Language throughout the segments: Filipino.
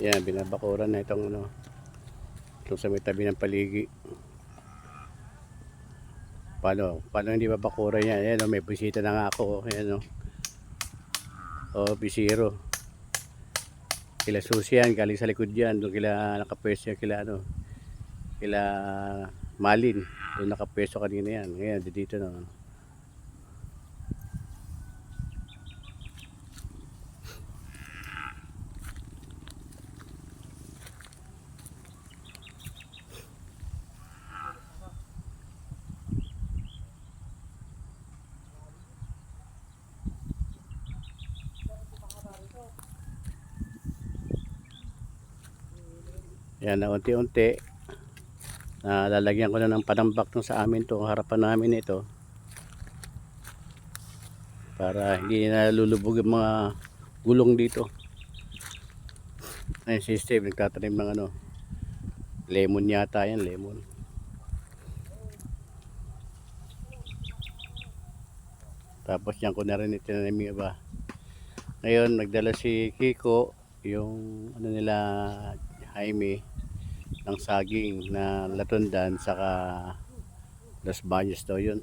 Yan, binabakuran na itong ano, itong sa may tabi ng paligi. Paano hindi babakuran yan? Ayan, may bisita na nga ako. Ayan, bisiro. Kila Susi yan, galing sa likod yan. Doon kila nakapwesto yan, kila Malin. Doon nakapwesto kanina yan. Ngayon, dito na. Yan, na unti-unti lalagyan ko na ng panambak nung sa amin to, harapan namin ito, para hindi na lulubog yung mga gulong dito. Ay, si Steve nagtatanim ng ano, lemon yata yan, lemon. Tapos yan ko na rin itinanim yung iba. Ngayon nagdala si Kiko yung ano nila Jaime ng saging na latundan saka Los Baños daw yun.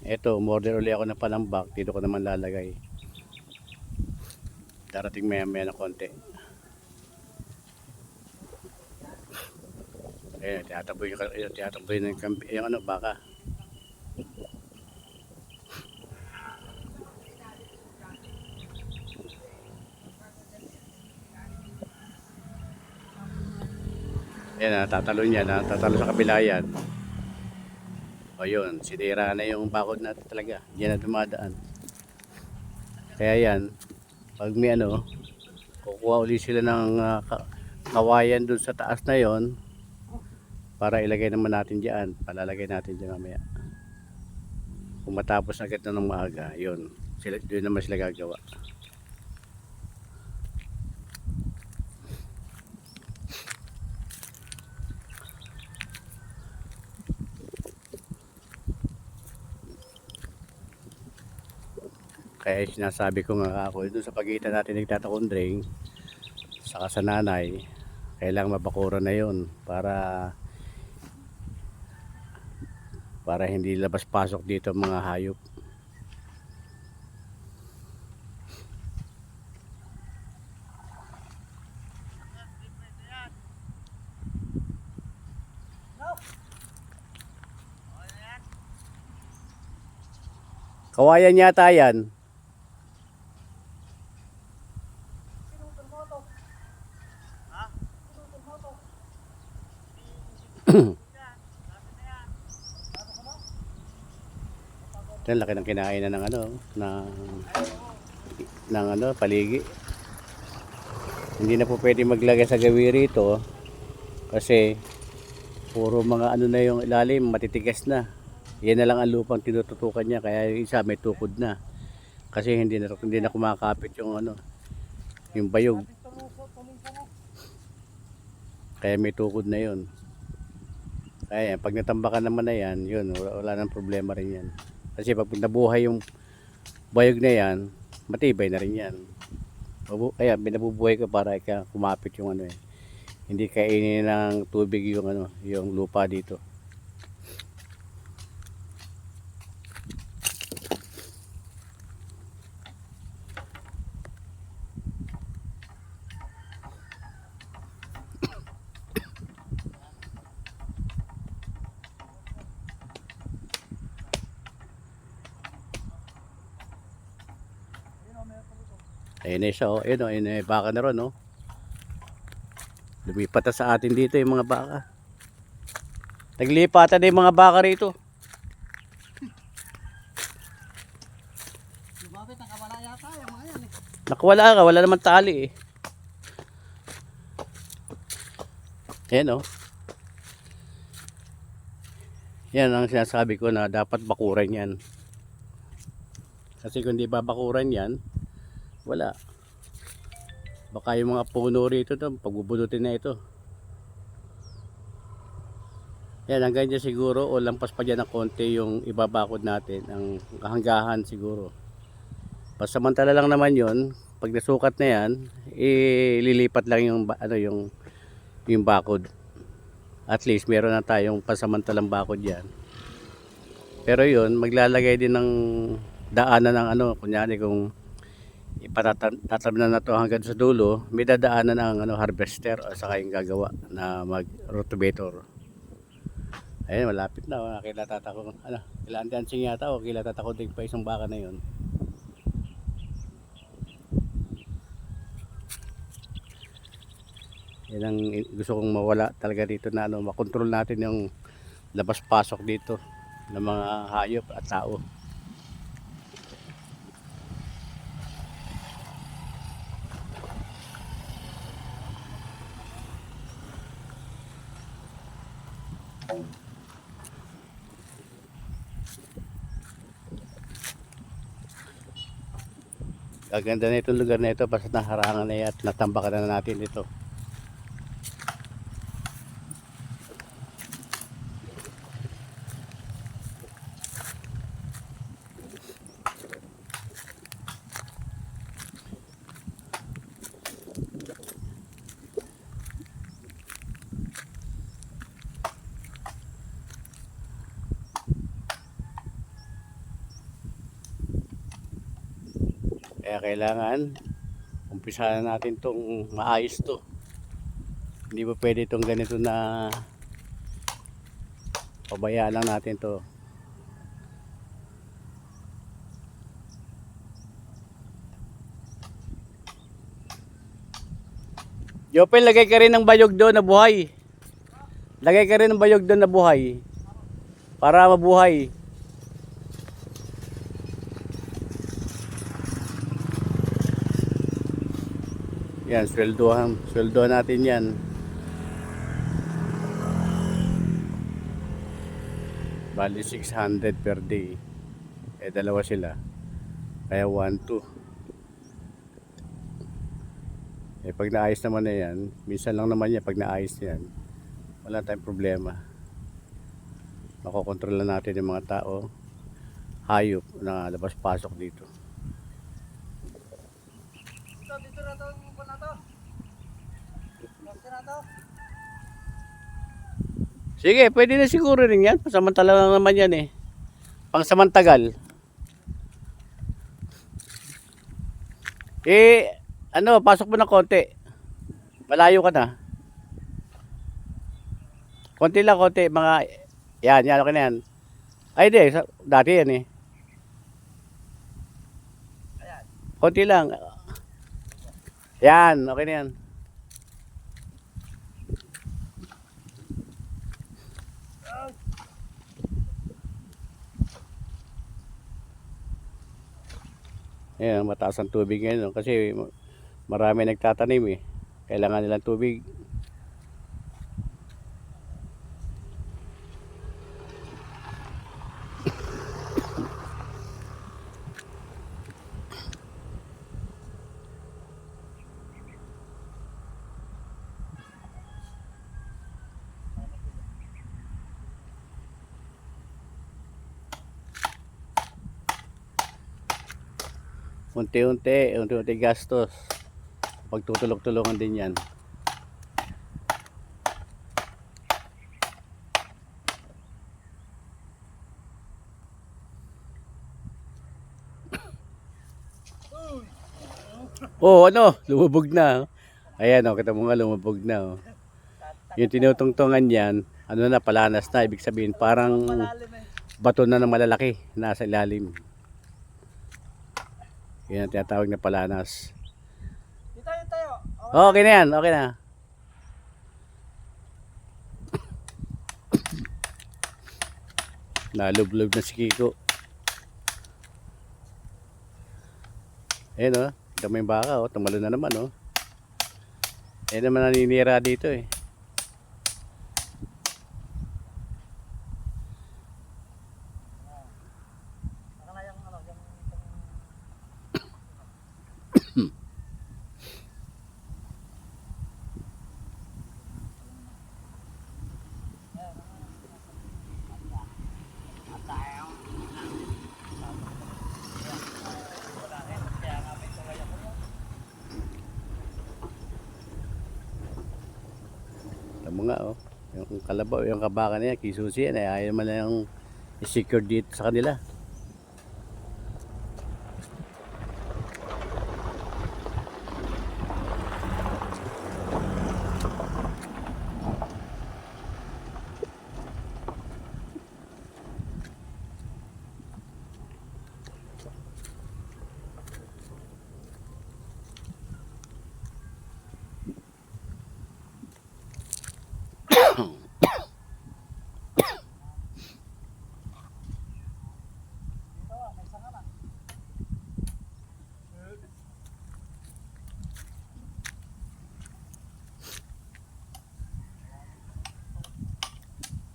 Eto, umorder ulit ako ng panambak, dito ko naman lalagay. Darating maya maya na konti. Ayan, tiyataboy yung ano, baka. Ayan, tatalo niya, tatalo sa kabila yan. O yun, sinira na yung bakod natin talaga. Diyan na dumadaan. Kaya yan, pag may ano, kukuha ulit sila ng kawayan dun sa taas na yon para ilagay naman natin diyan. Palalagay natin diyan mamaya. Kung matapos agad na ng maaga, yun. Yun naman sila gagawa. Kaya sinasabi ko nga ako, doon sa pagitan natin nagtatakundring saka sa nanay, kailangan mabakuran na yun para hindi labas pasok dito mga hayop. Kawayan yata yan. Ito laki ng kinain na ng ano, ng ano, paligi. Hindi na po pwede maglagay sa gawi rito kasi puro mga ano na yung ilalim, matitigas na. Yan na lang ang lupang tinututukan niya, kaya yung isa may tukod na. Kasi hindi na kumakapit yung ano, yung bayog. Kaya may tukod na yun. Kaya pag natambakan naman na yan, yun, wala nang problema rin yan. Kasi pag nabuhay yung bayog na yan, matibay na rin yan. Kaya binabubuhay ko para kumapit yung ano hindi kainin ng tubig yung ano, yung lupa dito. Ayun na siya, ayun na baka na ron, lumipat na sa atin dito yung mga baka. Naglipatan na yung mga baka rito. Lumapit, nakawala yata yung mga yan Nakawala ka, wala naman tali Ayan Yan ang sinasabi ko na dapat bakuran yan. Kasi kung di babakuran yan, wala. Baka yung mga puno rito pagbubunutin na ito. Yan, hanggang dyan siguro o lampas pa dyan ng konti yung ibabakod natin, ang kahanggahan siguro. Pasamantala lang naman yon pag nasukat na yan, ililipat lang yung yung bakod. At least meron na tayong pasamantalang bakod yan. Pero yun, maglalagay din ng daanan ng kunyari kung ipatatabi na to hanggang sa dulo, may dadaanan ng harvester o saka yung gagawa na mag rotovator. Ayun, malapit na. Kilala ko, kailangan dancing yata o kilala ko din pa isang baka na yun. Yan ang gusto kong mawala talaga dito na makontrol natin yung labas-pasok dito ng mga hayop at tao. Gaganda na itong lugar na ito basta naharangan na yan at natambakan na natin ito. Kaya kailangan umpisahan natin tong maayos to. Hindi pa pwede itong ganito na pabayaan lang natin to. Jopel, lagay ka rin ng bayog doon na buhay. Lagay ka rin ng bayog doon na buhay. Para mabuhay. Yan, sweldohan natin yan. Bali 600 per day. Dalawa sila. Kaya 1-2. Pag naayos naman na yan, minsan lang naman yan pag naayos yan, wala tayong problema. Makokontrol na natin yung mga tao, hayop na labas-pasok dito. Dito na to, upo na to. Dito na to. Sige, pwede na siguro rin yan. Pasamantala lang naman yan eh. Pangsamantagal. Pasok mo ng konti. Malayo ka na. Konti lang, konti. Mga, yan, okay na yan. Ay, di, dati yan eh. Konti lang. Yan, okay na yan. Ayan, mataas ang tubig ngayon kasi marami nagtatanim eh. Kailangan nilang tubig. Unti-unti gastos. Pagtutulog-tulungan din yan. Oh, lumubog na. Ayan kita mo nga lumubog na. Yung tinutungtungan yan, palanas na. Ibig sabihin parang bato na ng malalaki nasa ilalim. Yan ang tinatawag na palanas. Tayo. Okay na yan, okay na. Nalublog na si Kiko. Ayan kita mo yung baka tumalo na naman Ayan naman naninira dito eh. Alam mo nga, oh. Yung kalabaw, yung kabaka na yan, kisusi yan, ayaw naman na yung i-secure dito sa kanila.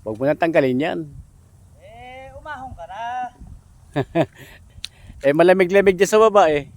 Huwag mo na tanggalin yan. Umahong ka na. Malamig-lamig dyan sa baba eh.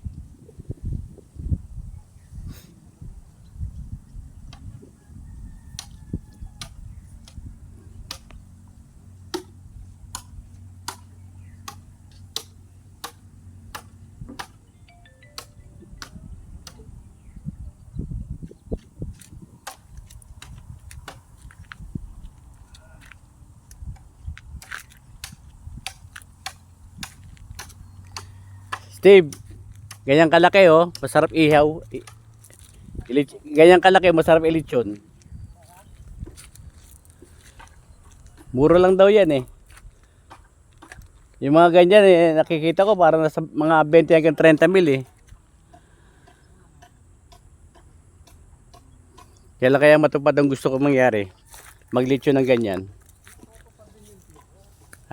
Steve, ganyan kalaki oh, masarap ihaw. Ganyan kalaki, masarap ilitsyon. Muro lang daw yan eh. Yung mga ganyan eh, nakikita ko parang nasa mga 20 hanggang 30 mil eh. Kailan kaya matupad ang gusto ko mangyari? Maglitsyon ng ganyan.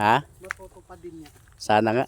Ha? Matutupad din niya. Sana nga.